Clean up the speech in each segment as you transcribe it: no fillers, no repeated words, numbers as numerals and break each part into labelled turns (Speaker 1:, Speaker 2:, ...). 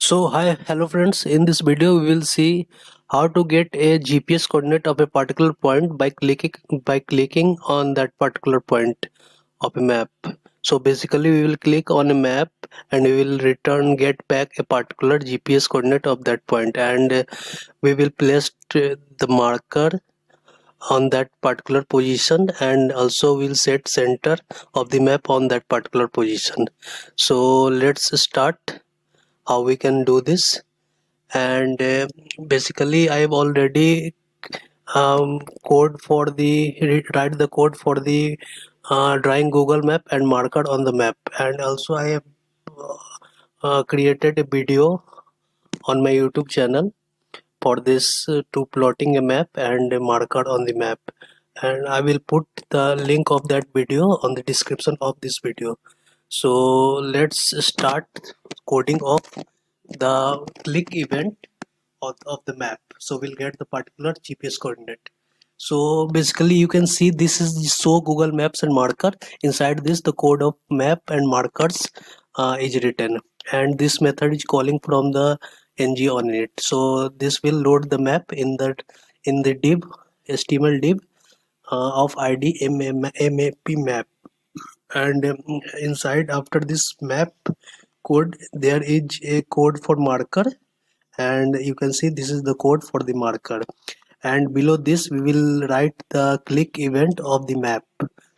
Speaker 1: Hello friends. In this video, we will see how to get a GPS coordinate of a particular point by clicking on that particular point of a map. So basically, we will click on a map and we will get back a particular GPS coordinate of that point, and we will place the marker on that particular position, and also we'll set center of the map on that particular position. So let's start how we can do this. And basically I have already code for the write the code for the drawing Google map and marker on the map, and also I have created a video on my YouTube channel for this to plotting a map and a marker on the map, and I will put the link of that video on the description of this video. So let's start coding of the click event of the map, so we'll get the particular GPS coordinate. So basically you can see this is the show Google Maps and marker. Inside this the code of map and markers is written, and this method is calling from the ng on it. So this will load the map in the div HTML div of id map, and inside after this map code there is a code for marker, and you can see this is the code for the marker, and below this we will write the click event of the map.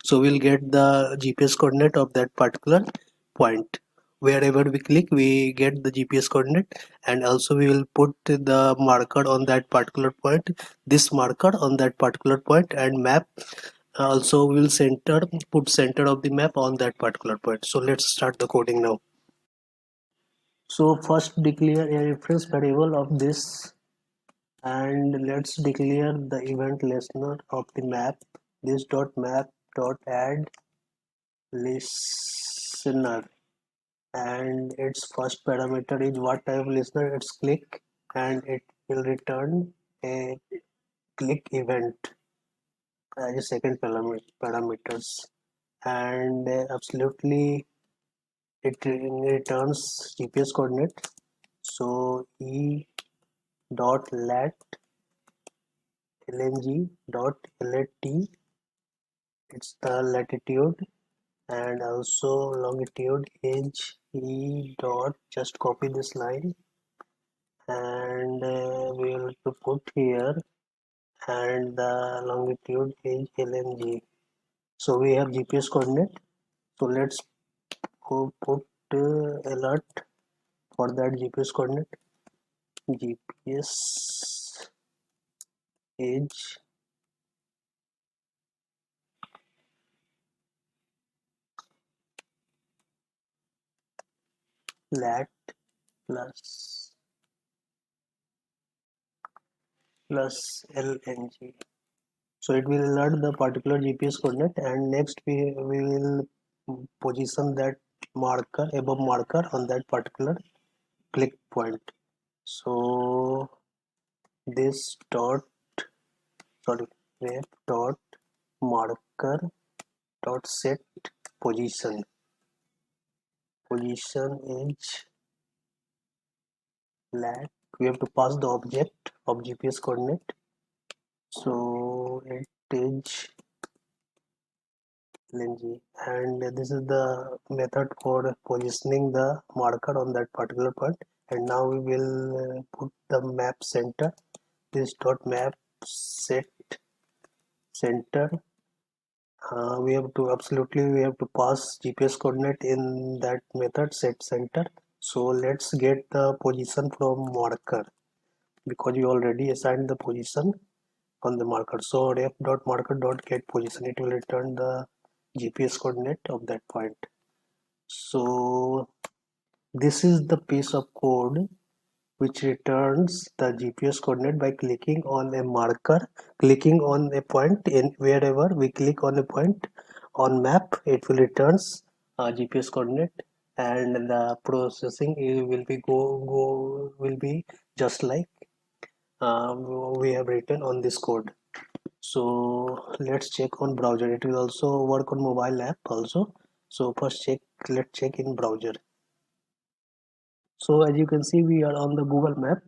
Speaker 1: So we'll get the GPS coordinate of that particular point. Wherever we click we get the GPS coordinate, and also we will put the marker on that particular point, this marker on that particular point, and map also will put center of the map on that particular point. So let's start the coding now. So first declare a reference variable of this, and let's declare the event listener of the map. This dot map dot add listener, and its first parameter is what type of listener, it's click, and it will return a click event as a second parameters, and absolutely it returns GPS coordinate. So e dot lat lng dot lat, it's the latitude, and also longitude is e dot, just copy this line, and we will to put here, and the longitude is lng. So we have GPS coordinate. So let's go put alert for that GPS coordinate. GPS is lat plus lng. So it will alert the particular GPS coordinate, and next we will position that marker, above marker, on that particular click point. So this dot, sorry, ref dot marker dot set position. Position is lat. We have to pass the object of GPS coordinate. So it is lng, and this is the method for positioning the marker on that particular point. And now we will put the map center. This dot map set center. We have to pass GPS coordinate in that method set center. So let's get the position from marker, because you already assigned the position on the marker. So ref dot marker dot get position, it will return the GPS coordinate of that point. So this is the piece of code which returns the GPS coordinate by clicking on a marker, clicking on a point. In wherever we click on a point on map, it will returns GPS coordinate, and the processing will be will be just like we have written on this code. So let's check on browser. It will also work on mobile app also. So first let's check in browser. So as you can see, we are on the Google Map.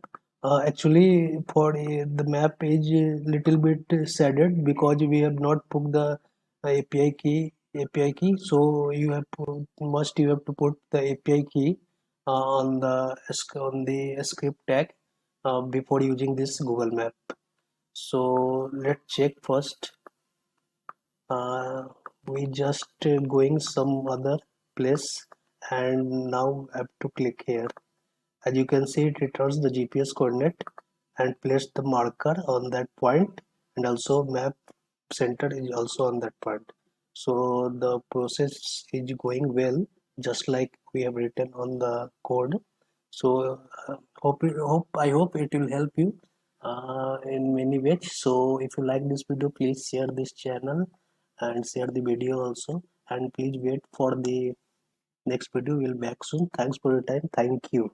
Speaker 1: Actually, for the map is a little bit shaded because we have not put the API key. API key. So you have to put the API key on the script tag before using this Google Map. So let's check first. We just going some other place, and now I have to click here. As you can see, it returns the GPS coordinate and place the marker on that point, and also map center is also on that point. So the process is going well, just like we have written on the code. So I hope it will help you in many ways. So if you like this video, please share this channel and share the video also, and please wait for the next video. We'll back soon. Thanks for your time. Thank you.